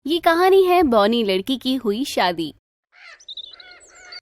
ये कहानी है बौनी लड़की की हुई शादी।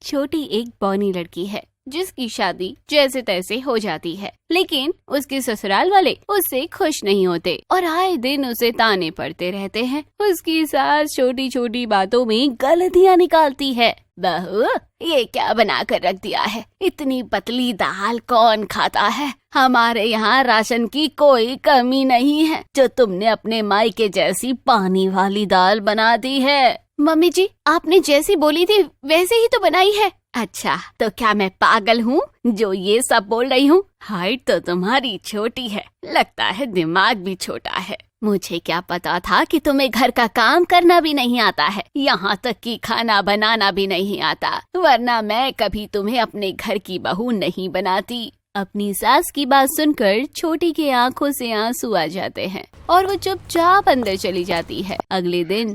छोटी एक बौनी लड़की है जिसकी शादी जैसे तैसे हो जाती है, लेकिन उसके ससुराल वाले उससे खुश नहीं होते और आए दिन उसे ताने पड़ते रहते हैं। उसकी सास छोटी छोटी बातों में गलतियाँ निकालती है। बहू, ये क्या बना कर रख दिया है? इतनी पतली दाल कौन खाता है? हमारे यहाँ राशन की कोई कमी नहीं है, जो तुमने अपने मायके जैसी पानी वाली दाल बना दी है। मम्मी जी, आपने जैसी बोली थी वैसे ही तो बनाई है। अच्छा, तो क्या मैं पागल हूँ जो ये सब बोल रही हूँ? हाइट तो तुम्हारी छोटी है, लगता है दिमाग भी छोटा है। मुझे क्या पता था कि तुम्हें घर का काम करना भी नहीं आता है, यहाँ तक कि खाना बनाना भी नहीं आता, वरना मैं कभी तुम्हें अपने घर की बहू नहीं बनाती। अपनी सास की बात सुनकर छोटी की आंखों से आंसू आ जाते हैं और वो चुपचाप अंदर चली जाती है। अगले दिन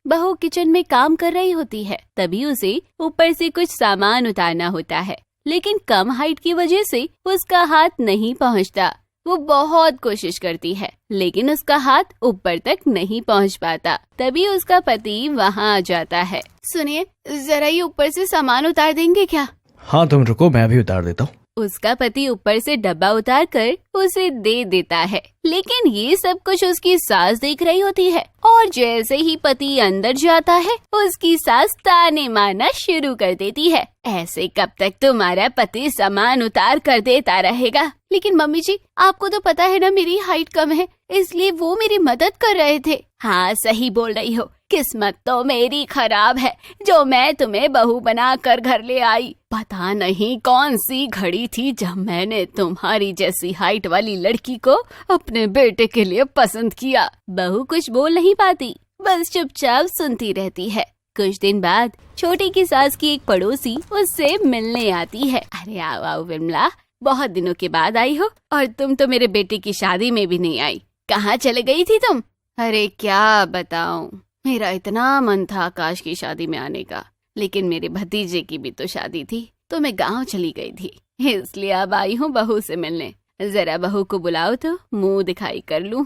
बहू किचन में काम कर रही होती है, तभी उसे ऊपर से कुछ सामान उतारना होता है, लेकिन कम हाइट की वजह से उसका हाथ नहीं पहुंचता। वो बहुत कोशिश करती है, लेकिन उसका हाथ ऊपर तक नहीं पहुंच पाता। तभी उसका पति वहां आ जाता है। सुनिए, जरा ये ऊपर से सामान उतार देंगे क्या? हाँ, तुम रुको, मैं भी उतार देता हूँ। उसका पति ऊपर से डब्बा उतार कर उसे दे देता है, लेकिन ये सब कुछ उसकी सास देख रही होती है और जैसे ही पति अंदर जाता है उसकी सास ताने मारना शुरू कर देती है। ऐसे कब तक तुम्हारा पति सामान उतार कर देता रहेगा? लेकिन मम्मी जी, आपको तो पता है ना मेरी हाइट कम है, इसलिए वो मेरी मदद कर रहे थे। हाँ, सही बोल रही हो, किस्मत तो मेरी खराब है जो मैं तुम्हें बहू बना कर घर ले आई। पता नहीं कौन सी घड़ी थी जब मैंने तुम्हारी जैसी हाइट वाली लड़की को अपने बेटे के लिए पसंद किया। बहू कुछ बोल नहीं पाती, बस चुपचाप सुनती रहती है। कुछ दिन बाद छोटी की सास की एक पड़ोसी उससे मिलने आती है। अरे आओ आओ विमला, बहुत दिनों के बाद आई हो और तुम तो मेरे बेटे की शादी में भी नहीं आई। कहाँ चले गई थी तुम? अरे क्या बताऊं, मेरा इतना मन था आकाश की शादी में आने का, लेकिन मेरे भतीजे की भी तो शादी थी, तो मैं गांव चली गई थी, इसलिए अब आई हूँ बहू से मिलने। जरा बहू को बुलाओ तो मुंह दिखाई कर लूं।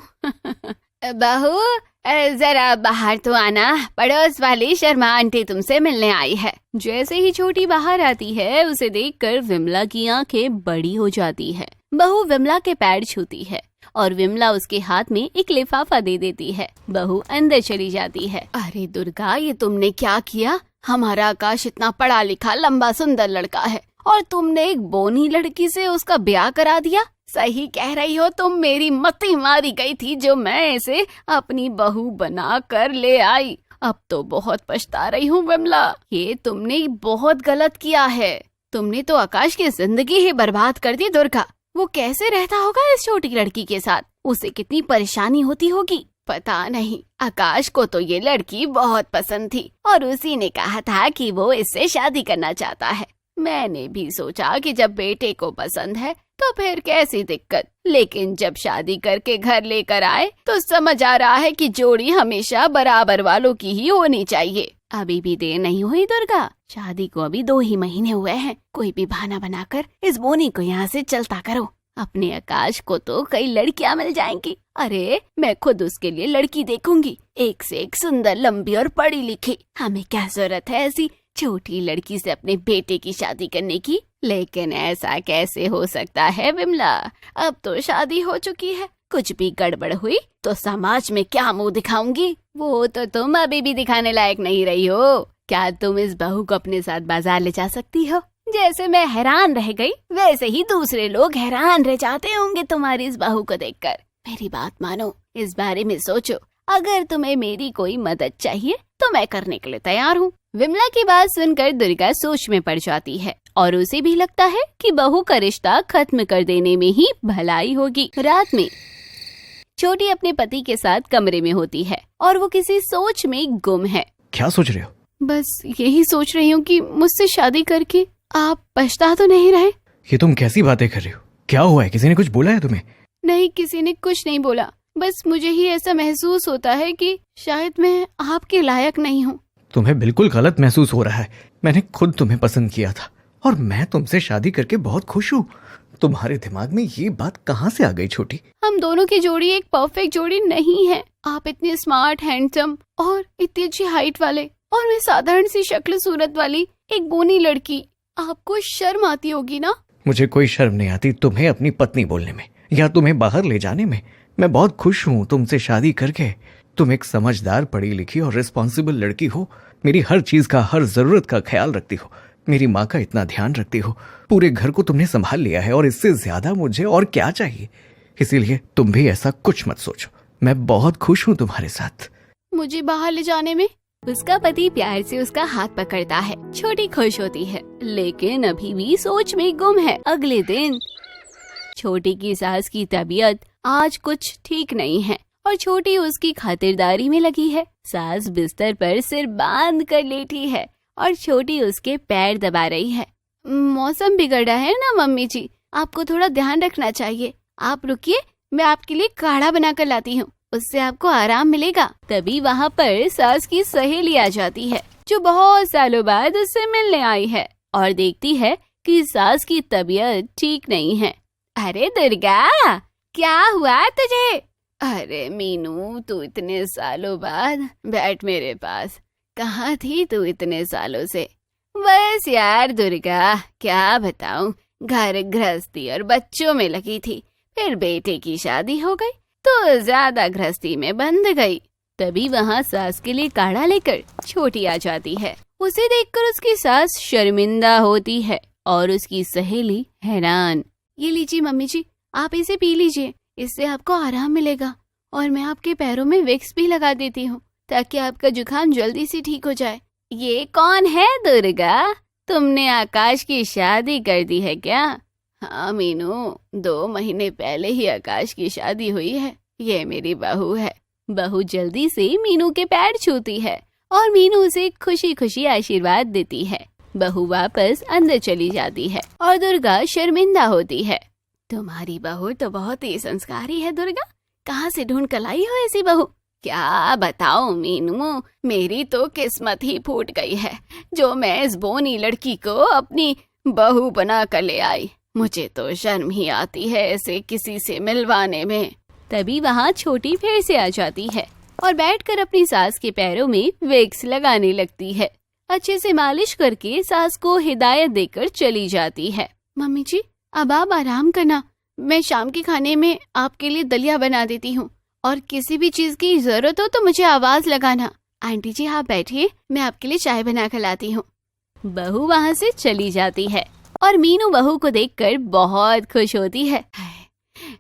बहू, जरा बाहर तो आना, पड़ोस वाली शर्मा आंटी तुमसे मिलने आई है। जैसे ही छोटी बाहर आती है उसे देखकर विमला की आंखें बड़ी हो जाती है। बहू विमला के पैर छूती है और विमला उसके हाथ में एक लिफाफा दे देती है। बहू अंदर चली जाती है। अरे दुर्गा, ये तुमने क्या किया? हमारा आकाश इतना पढ़ा लिखा लंबा सुंदर लड़का है और तुमने एक बोनी लड़की से उसका ब्याह करा दिया। सही कह रही हो तुम, मेरी मती मारी गई थी जो मैं इसे अपनी बहू बना कर ले आई। अब तो बहुत पछता रही हूँ विमला, ये तुमने बहुत गलत किया है। तुमने तो आकाश की जिंदगी ही बर्बाद कर दी। दुर्गा, वो कैसे रहता होगा इस छोटी लड़की के साथ? उसे कितनी परेशानी होती होगी। पता नहीं, आकाश को तो ये लड़की बहुत पसंद थी और उसी ने कहा था कि वो इससे शादी करना चाहता है। मैंने भी सोचा कि जब बेटे को पसंद है तो फिर कैसी दिक्कत, लेकिन जब शादी करके घर लेकर आए तो समझ आ रहा है कि जोड़ी हमेशा बराबर वालों की ही होनी चाहिए। अभी भी देर नहीं हुई दुर्गा, शादी को अभी 2 ही महीने हुए हैं। कोई भी बहाना बनाकर इस बोनी को यहाँ से चलता करो। अपने आकाश को तो कई लड़कियाँ मिल जाएंगी। अरे मैं खुद उसके लिए लड़की देखूंगी, एक से एक सुंदर, लंबी और पढ़ी लिखी। हमें क्या जरूरत है ऐसी छोटी लड़की से अपने बेटे की शादी करने की? लेकिन ऐसा कैसे हो सकता है विमला? अब तो शादी हो चुकी है, कुछ भी गड़बड़ हुई तो समाज में क्या मुंह दिखाऊंगी? वो तो तुम अभी भी दिखाने लायक नहीं रही हो। क्या तुम इस बहू को अपने साथ बाजार ले जा सकती हो? जैसे मैं हैरान रह गई वैसे ही दूसरे लोग हैरान रह जाते होंगे तुम्हारी इस बहू को देखकर। मेरी बात मानो, इस बारे में सोचो। अगर तुम्हें मेरी कोई मदद चाहिए तो मैं करने के लिए तैयार हूँ। विमला की बात सुनकर दुर्गा सोच में पड़ जाती है और उसे भी लगता है कि बहू का रिश्ता खत्म कर देने में ही भलाई होगी। रात में छोटी अपने पति के साथ कमरे में होती है और वो किसी सोच में गुम है। क्या सोच रहे हो? बस यही सोच रही हूँ कि मुझसे शादी करके आप पछता तो नहीं रहे? ये तुम कैसी बातें कर रही हो? क्या हुआ है? किसी ने कुछ बोला है तुम्हें? नहीं, किसी ने कुछ नहीं बोला, बस मुझे ही ऐसा महसूस होता है कि शायद मैं आपके लायक नहीं हूँ। तुम्हें बिल्कुल गलत महसूस हो रहा है। मैंने खुद तुम्हें पसंद किया था और मैं तुमसे शादी करके बहुत खुश हूँ। तुम्हारे दिमाग में ये बात कहाँ से आ गई छोटी? हम दोनों की जोड़ी एक परफेक्ट जोड़ी नहीं है। आप इतने स्मार्ट, हैंडसम और इतनी अच्छी हाइट वाले, और मैं साधारण सी शक्ल सूरत वाली एक बोनी लड़की। आपको शर्म आती होगी ना? मुझे कोई शर्म नहीं आती तुम्हें अपनी पत्नी बोलने में या तुम्हें बाहर ले जाने में। मैं बहुत खुश हूँ तुमसे शादी करके। तुम एक समझदार, पढ़ी लिखी और रिस्पॉन्सिबल लड़की हो। मेरी हर चीज का, हर जरूरत का ख्याल रखती हो। मेरी माँ का इतना ध्यान रखती हो। पूरे घर को तुमने संभाल लिया है और इससे ज्यादा मुझे और क्या चाहिए। इसीलिए तुम भी ऐसा कुछ मत सोचो। मैं बहुत खुश हूँ तुम्हारे साथ। मुझे बाहर ले जाने में? उसका पति प्यार से उसका हाथ पकड़ता है। छोटी खुश होती है, लेकिन अभी भी सोच में गुम है। अगले दिन छोटी की सास की तबीयत आज कुछ ठीक नहीं है और छोटी उसकी खातिरदारी में लगी है। सास बिस्तर पर सिर बांध कर लेटी है और छोटी उसके पैर दबा रही है। मौसम बिगड़ रहा है ना मम्मी जी, आपको थोड़ा ध्यान रखना चाहिए। आप रुकिए, मैं आपके लिए काढ़ा बना कर लाती हूँ, उससे आपको आराम मिलेगा। तभी वहाँ पर सास की सहेली आ जाती है, जो बहुत सालों बाद उससे मिलने आई है और देखती है कि सास की तबीयत ठीक नहीं है। अरे दुर्गा, क्या हुआ तुझे? अरे मीनू, तू इतने सालों बाद बैठ मेरे पास। कहाँ थी तू इतने सालों से? बस यार दुर्गा, क्या बताऊं, घर गृहस्थी और बच्चों में लगी थी। फिर बेटे की शादी हो गई तो ज्यादा गृहस्थी में बंध गई। तभी वहाँ सास के लिए काढ़ा लेकर छोटी आ जाती है। उसे देखकर उसकी सास शर्मिंदा होती है और उसकी सहेली हैरान। ये लीजिए मम्मी जी, आप इसे पी लीजिए, इससे आपको आराम मिलेगा और मैं आपके पैरों में विक्स भी लगा देती हूँ ताकि आपका जुकाम जल्दी से ठीक हो जाए। ये कौन है दुर्गा? तुमने आकाश की शादी कर दी है क्या? हाँ मीनू, 2 महीने पहले ही आकाश की शादी हुई है। ये मेरी बहू है। बहू जल्दी से मीनू के पैर छूती है और मीनू उसे खुशी खुशी आशीर्वाद देती है। बहू वापस अंदर चली जाती है और दुर्गा शर्मिंदा होती है। तुम्हारी बहू तो बहुत ही संस्कारी है दुर्गा, कहाँ से ढूंढ कर लाई हो ऐसी बहू? क्या बताऊं मीनू, मेरी तो किस्मत ही फूट गई है जो मैं इस बोनी लड़की को अपनी बहू बना कर ले आई। मुझे तो शर्म ही आती है ऐसे किसी से मिलवाने में। तभी वहाँ छोटी फिर से आ जाती है और बैठकर अपनी सास के पैरों में विक्स लगाने लगती है। अच्छे से मालिश करके सास को हिदायत देकर चली जाती है। मम्मी जी, अब आप आराम करना, मैं शाम के खाने में आपके लिए दलिया बना देती हूँ और किसी भी चीज की जरूरत हो तो मुझे आवाज लगाना। आंटी जी आप बैठिए, मैं आपके लिए चाय बना कर लाती हूँ। बहू वहाँ से चली जाती है और मीनू बहू को देखकर बहुत खुश होती है।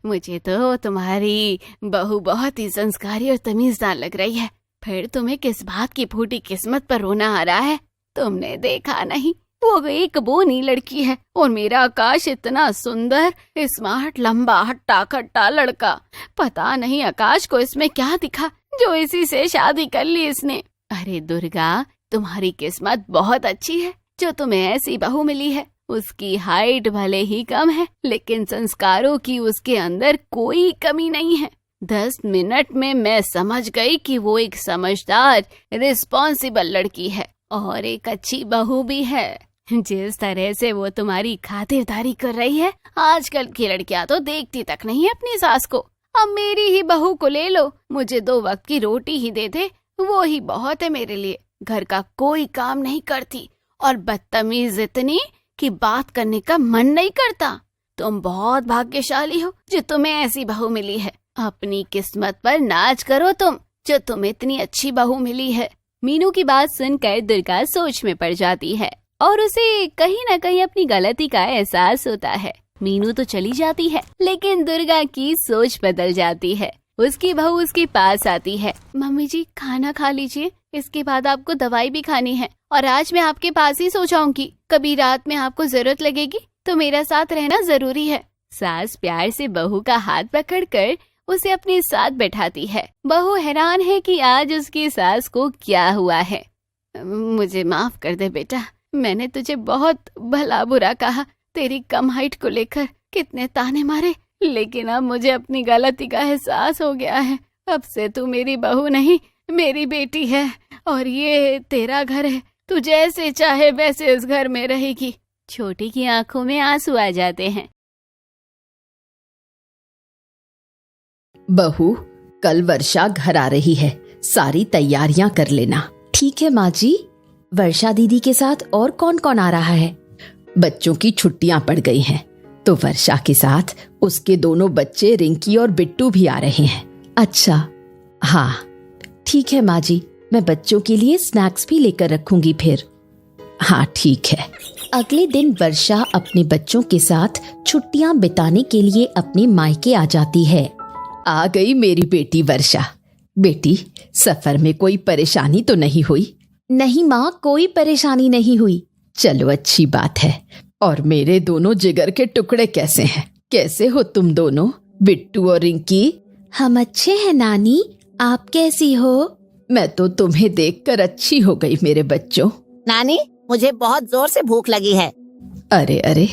मुझे तो तुम्हारी बहू बहुत ही संस्कारी और तमीजदार लग रही है। फिर तुम्हें किस बात की फूटी किस्मत पर रोना आ रहा है? तुमने देखा नहीं, वो एक बोनी लड़की है और मेरा आकाश इतना सुंदर, स्मार्ट, लंबा, हट्टा कट्टा लड़का। पता नहीं आकाश को इसमें क्या दिखा जो इसी से शादी कर ली इसने। अरे दुर्गा, तुम्हारी किस्मत बहुत अच्छी है जो तुम्हें ऐसी बहू मिली है। उसकी हाइट भले ही कम है लेकिन संस्कारों की उसके अंदर कोई कमी नहीं है। 10 मिनट में मैं समझ गई कि वो एक समझदार, रिस्पॉन्सिबल लड़की है और एक अच्छी बहू भी है। जिस तरह से वो तुम्हारी खातिरदारी कर रही है, आजकल की लड़कियां तो देखती तक नहीं है अपनी सास को। अब मेरी ही बहू को ले लो, मुझे 2 वक्त की रोटी ही दे दे, वो ही बहुत है मेरे लिए। घर का कोई काम नहीं करती और बदतमीज इतनी कि बात करने का मन नहीं करता। तुम बहुत भाग्यशाली हो जो तुम्हें ऐसी बहू मिली है। अपनी किस्मत पर नाच करो तुम, जो तुम्हें इतनी अच्छी बहू मिली है। मीनू की बात सुनकर दुर्गा सोच में पड़ जाती है और उसे कहीं न कहीं अपनी गलती का एहसास होता है। मीनू तो चली जाती है लेकिन दुर्गा की सोच बदल जाती है। उसकी बहू उसके पास आती है। मम्मी जी खाना खा लीजिए, इसके बाद आपको दवाई भी खानी है और आज मैं आपके पास ही सो जाऊंगी। कभी रात में आपको जरूरत लगेगी तो मेरा साथ रहना जरूरी है। सास प्यार से बहू का हाथ पकड़कर उसे अपने साथ बैठाती है। बहू हैरान है कि आज उसकी सास को क्या हुआ है। मुझे माफ कर दे बेटा, मैंने तुझे बहुत भला बुरा कहा, तेरी कम हाइट को लेकर कितने ताने मारे, लेकिन अब मुझे अपनी गलती का एहसास हो गया है। अब से तू मेरी बहू नहीं, मेरी बेटी है और ये तेरा घर है। तू जैसे चाहे वैसे इस घर में रहेगी। छोटी की आंखों में आंसू आ जाते हैं। बहू, कल वर्षा घर आ रही है, सारी तैयारियां कर लेना। ठीक है माँ जी। वर्षा दीदी के साथ और कौन कौन आ रहा है? बच्चों की छुट्टियां पड़ गई हैं, तो वर्षा के साथ उसके दोनों बच्चे रिंकी और बिट्टू भी आ रहे हैं। अच्छा, हाँ ठीक है माँ जी, मैं बच्चों के लिए स्नैक्स भी लेकर रखूंगी फिर। हाँ ठीक है। अगले दिन वर्षा अपने बच्चों के साथ छुट्टियां बिताने के लिए अपने मायके आ जाती है। आ गई मेरी बेटी वर्षा। बेटी, सफर में कोई परेशानी तो नहीं हुई? नहीं माँ, कोई परेशानी नहीं हुई। चलो अच्छी बात है। और मेरे दोनों जिगर के टुकड़े कैसे हैं? कैसे हो तुम दोनों, बिट्टू और रिंकी? हम अच्छे हैं नानी, आप कैसी हो? मैं तो तुम्हें देखकर अच्छी हो गई मेरे बच्चों। नानी, मुझे बहुत जोर से भूख लगी है। अरे अरे,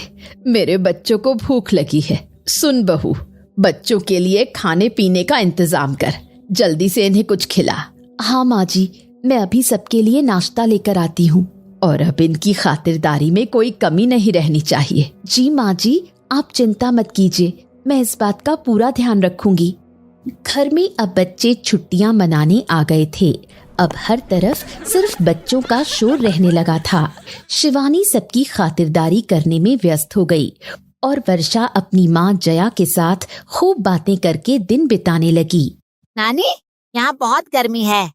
मेरे बच्चों को भूख लगी है। सुन बहू, बच्चों के लिए खाने पीने का इंतजाम कर, जल्दी से इन्हें कुछ खिला। हाँ माँ जी, मैं अभी सबके लिए नाश्ता लेकर आती हूँ। और अब इनकी खातिरदारी में कोई कमी नहीं रहनी चाहिए। जी माँ जी, आप चिंता मत कीजिए, मैं इस बात का पूरा ध्यान रखूंगी। घर में अब बच्चे छुट्टियां मनाने आ गए थे। अब हर तरफ सिर्फ बच्चों का शोर रहने लगा था। शिवानी सबकी खातिरदारी करने में व्यस्त हो गई और वर्षा अपनी माँ जया के साथ खूब बातें करके दिन बिताने लगी। नानी, यहाँ बहुत गर्मी है।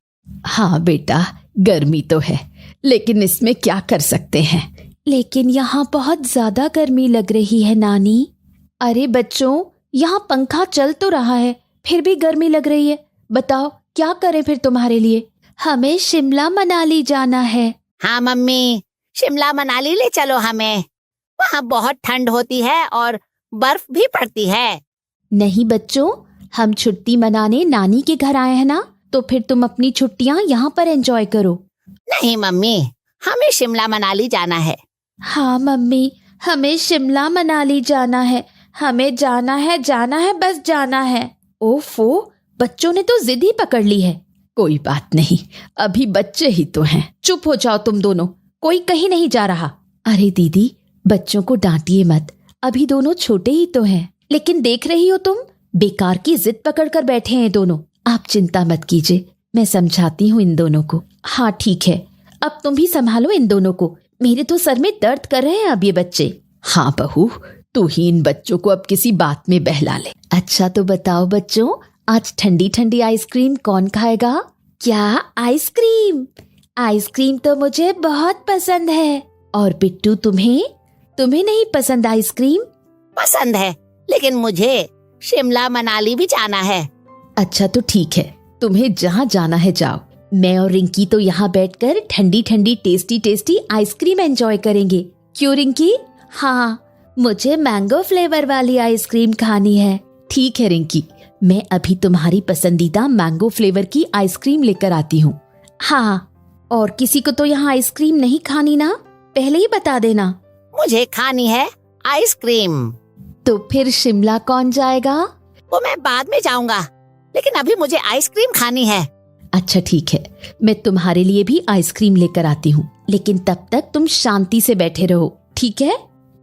हाँ बेटा, गर्मी तो है, लेकिन इसमें क्या कर सकते हैं। लेकिन यहाँ बहुत ज्यादा गर्मी लग रही है नानी। अरे बच्चों, यहाँ पंखा चल तो रहा है, फिर भी गर्मी लग रही है। बताओ क्या करें फिर तुम्हारे लिए? हमें शिमला मनाली जाना है। हाँ मम्मी, शिमला मनाली ले चलो हमें। वहाँ बहुत ठंड होती है और बर्फ भी पड़ती है। नहीं बच्चों, हम छुट्टी मनाने नानी के घर आए हैं ना, तो फिर तुम अपनी छुट्टियाँ यहाँ पर एंजॉय करो। नहीं मम्मी, हमें शिमला मनाली जाना है। हाँ मम्मी, हमें शिमला मनाली जाना है। हमें जाना है, बस जाना है। ओफो, बच्चों ने तो जिद ही पकड़ ली है। कोई बात नहीं, अभी बच्चे ही तो हैं। चुप हो जाओ तुम दोनों, कोई कहीं नहीं जा रहा। अरे दीदी, बच्चों को डांटिए मत, अभी दोनों छोटे ही तो हैं। लेकिन देख रही हो तुम, बेकार की जिद पकड़ कर बैठे हैं दोनों। आप चिंता मत कीजिए, मैं समझाती हूँ इन दोनों को। हाँ ठीक है, अब तुम भी संभालो इन दोनों को, मेरे तो सर में दर्द कर रहे हैं अब ये बच्चे। हाँ बहू, तू ही इन बच्चों को अब किसी बात में बहला ले। अच्छा तो बताओ बच्चों, आज ठंडी ठंडी आइसक्रीम कौन खाएगा? क्या आइसक्रीम? आइसक्रीम तो मुझे बहुत पसंद है। और बिट्टू, तुम्हें नहीं पसंद आइसक्रीम? पसंद है, लेकिन मुझे शिमला मनाली भी जाना है। अच्छा तो ठीक है, तुम्हें जहाँ जाना है जाओ। मैं और रिंकी तो यहाँ बैठकर ठंडी ठंडी टेस्टी टेस्टी आइसक्रीम एंजॉय करेंगे। क्यों रिंकी? हाँ, मुझे मैंगो फ्लेवर वाली आइसक्रीम खानी है। ठीक है रिंकी, मैं अभी तुम्हारी पसंदीदा मैंगो फ्लेवर की आइसक्रीम लेकर आती हूँ। हाँ, और किसी को तो यहाँ आइसक्रीम नहीं खानी ना, पहले ही बता देना। मुझे खानी है आइसक्रीम। तो फिर शिमला कौन जाएगा? वो मैं बाद में जाऊंगा, लेकिन अभी मुझे आइसक्रीम खानी है। अच्छा ठीक है, मैं तुम्हारे लिए भी आइसक्रीम लेकर आती हूँ, लेकिन तब तक तुम शांति से बैठे रहो, ठीक है?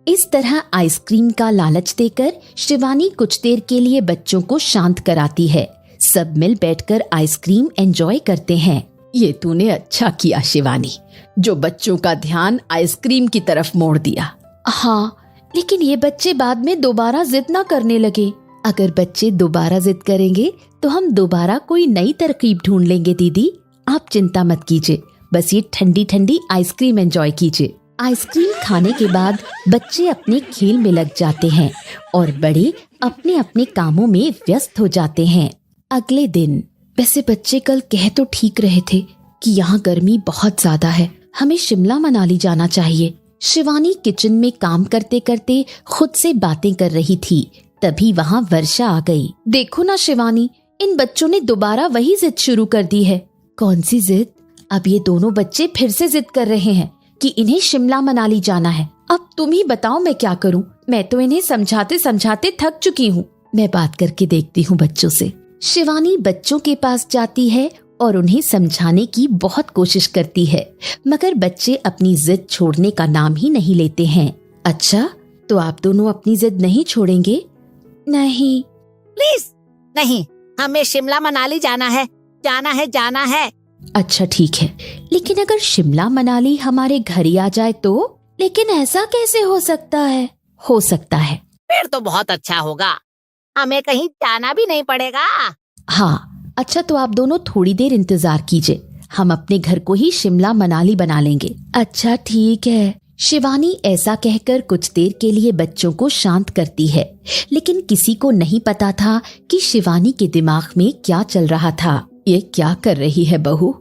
इस तरह आइसक्रीम का लालच देकर शिवानी कुछ देर के लिए बच्चों को शांत कराती है। सब मिल बैठकर आइसक्रीम एंजॉय करते हैं। ये तूने अच्छा किया शिवानी, जो बच्चों का ध्यान आइसक्रीम की तरफ मोड़ दिया। हाँ, लेकिन ये बच्चे बाद में दोबारा जिद ना करने लगे। अगर बच्चे दोबारा जिद करेंगे तो हम दोबारा कोई नई तरकीब ढूंढ लेंगे दीदी, आप चिंता मत कीजिए, बस ये ठंडी ठंडी आइसक्रीम एंजॉय कीजिए। आइसक्रीम खाने के बाद बच्चे अपने खेल में लग जाते हैं और बड़े अपने अपने कामों में व्यस्त हो जाते हैं। अगले दिन, वैसे बच्चे कल कह तो ठीक रहे थे कि यहाँ गर्मी बहुत ज्यादा है, हमें शिमला मनाली जाना चाहिए। शिवानी किचन में काम करते करते खुद से बातें कर रही थी, तभी वहाँ वर्षा आ गई। देखो ना शिवानी, इन बच्चों ने दोबारा वही जिद शुरू कर दी है। कौन सी जिद? अब ये दोनों बच्चे फिर से जिद कर रहे हैं कि इन्हें शिमला मनाली जाना है। अब तुम ही बताओ मैं क्या करूं? मैं तो इन्हें समझाते समझाते थक चुकी हूँ। मैं बात करके देखती हूँ बच्चों से। शिवानी बच्चों के पास जाती है और उन्हें समझाने की बहुत कोशिश करती है, मगर बच्चे अपनी जिद छोड़ने का नाम ही नहीं लेते हैं। अच्छा, तो आप दोनों अपनी जिद नहीं छोड़ेंगे? नहीं। प्लीज नहीं, हमें शिमला मनाली जाना है, जाना है, जाना है। अच्छा ठीक है, लेकिन अगर शिमला मनाली हमारे घर ही आ जाए तो? लेकिन ऐसा कैसे हो सकता है? हो सकता है। फिर तो बहुत अच्छा होगा, हमें कहीं जाना भी नहीं पड़ेगा। हाँ अच्छा, तो आप दोनों थोड़ी देर इंतजार कीजिए, हम अपने घर को ही शिमला मनाली बना लेंगे। अच्छा ठीक है। शिवानी ऐसा कहकर कुछ देर के लिए बच्चों को शांत करती है, लेकिन किसी को नहीं पता था कि शिवानी के दिमाग में क्या चल रहा था। ये क्या कर रही है बहू?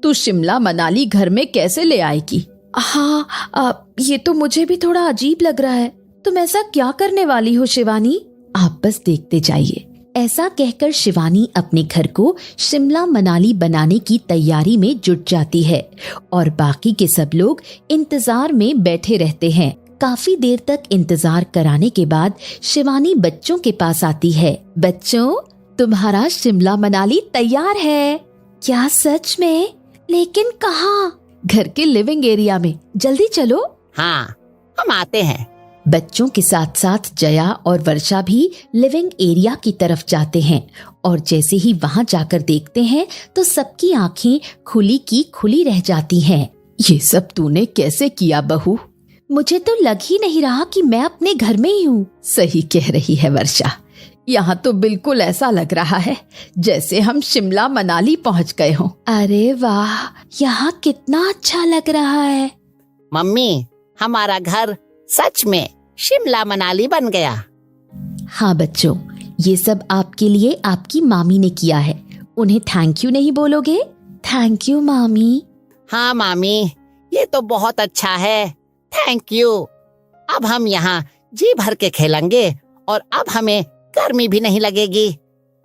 तू शिमला मनाली घर में कैसे ले आएगी? हाँ ये तो मुझे भी थोड़ा अजीब लग रहा है। तुम ऐसा क्या करने वाली हो शिवानी? आप बस देखते जाइए। ऐसा कहकर शिवानी अपने घर को शिमला मनाली बनाने की तैयारी में जुट जाती है और बाकी के सब लोग इंतजार में बैठे रहते हैं। काफी देर तक इंतजार कराने के बाद शिवानी बच्चों के पास आती है। बच्चों, तुम्हारा शिमला मनाली तैयार है। क्या सच में? लेकिन कहाँ? घर के लिविंग एरिया में, जल्दी चलो। हाँ, हम आते हैं। बच्चों के साथ साथ जया और वर्षा भी लिविंग एरिया की तरफ जाते हैं और जैसे ही वहां जाकर देखते हैं तो सबकी आंखें खुली की खुली रह जाती हैं। ये सब तूने कैसे किया बहू? मुझे तो लग ही नहीं रहा कि मैं अपने घर में ही हूँ। सही कह रही है वर्षा, यहाँ तो बिल्कुल ऐसा लग रहा है जैसे हम शिमला मनाली पहुँच गए हों। अरे वाह, यहाँ कितना अच्छा लग रहा है। मम्मी, हमारा घर सच में शिमला मनाली बन गया। हाँ बच्चों, ये सब आपके लिए आपकी मामी ने किया है। उन्हें थैंक यू नहीं बोलोगे? थैंक यू मामी। हाँ मामी, ये तो बहुत अच्छा है, थैंक यू। अब हम यहाँ जी भर के खेलेंगे और अब हमें गर्मी भी नहीं लगेगी।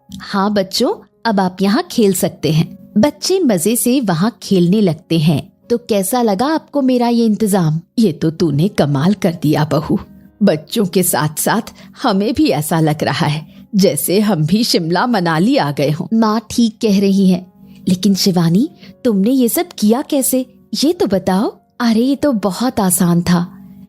हाँ बच्चों, अब आप यहाँ खेल सकते हैं। बच्चे मजे से वहाँ खेलने लगते हैं। तो कैसा लगा आपको मेरा ये इंतजाम? ये तो तूने कमाल कर दिया बहू। बच्चों के साथ साथ हमें भी ऐसा लग रहा है जैसे हम भी शिमला मनाली आ गए हों। माँ ठीक कह रही है, लेकिन शिवानी तुमने ये सब किया कैसे, ये तो बताओ। अरे ये तो बहुत आसान था।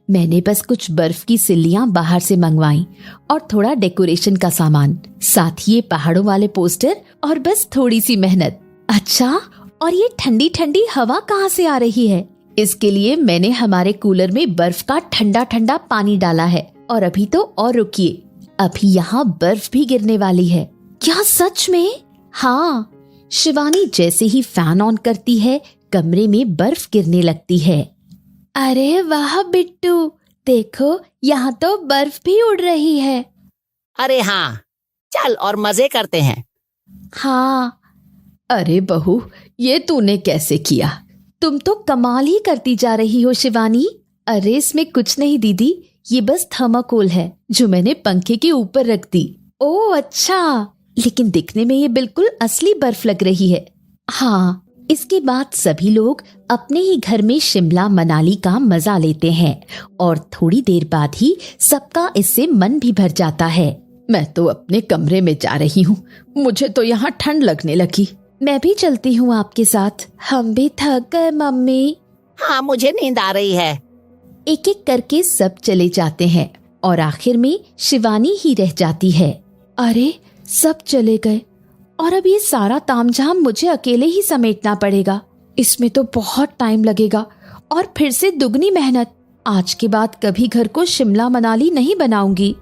मैंने बस कुछ बर्फ की सिल्लियां बाहर से मंगवाई और थोड़ा डेकोरेशन का सामान, साथ ही ये पहाड़ों वाले पोस्टर और बस थोड़ी सी मेहनत। अच्छा, और ये ठंडी ठंडी हवा कहाँ से आ रही है? इसके लिए मैंने हमारे कूलर में बर्फ का ठंडा ठंडा पानी डाला है। और अभी तो और रुकिए, अभी यहाँ बर्फ भी गिरने वाली है। क्या सच में? हाँ। शिवानी जैसे ही फैन ऑन करती है, कमरे में बर्फ गिरने लगती है। अरे वाह बिट्टू, देखो यहाँ तो बर्फ भी उड़ रही है। अरे हाँ, चल और मजे करते हैं। हाँ। अरे बहू, ये तूने कैसे किया? तुम तो कमाल ही करती जा रही हो शिवानी। अरे इसमें कुछ नहीं दीदी, ये बस थर्माकोल है जो मैंने पंखे के ऊपर रख दी। ओह अच्छा, लेकिन दिखने में ये बिल्कुल असली बर्फ लग रही है। हाँ। इसके बाद सभी लोग अपने ही घर में शिमला मनाली का मजा लेते हैं और थोड़ी देर बाद ही सबका इससे मन भी भर जाता है। मैं तो अपने कमरे में जा रही हूँ, मुझे तो यहाँ ठंड लगने लगी। मैं भी चलती हूँ आपके साथ, हम भी थक गए मम्मी। हाँ, मुझे नींद आ रही है। एक एक करके सब चले जाते हैं और आखिर में शिवानी ही रह जाती है। अरे सब चले गए और अब ये सारा तामझाम मुझे अकेले ही समेटना पड़ेगा। इसमें तो बहुत टाइम लगेगा और फिर से दुगनी मेहनत। आज के बाद कभी घर को शिमला मनाली नहीं बनाऊंगी।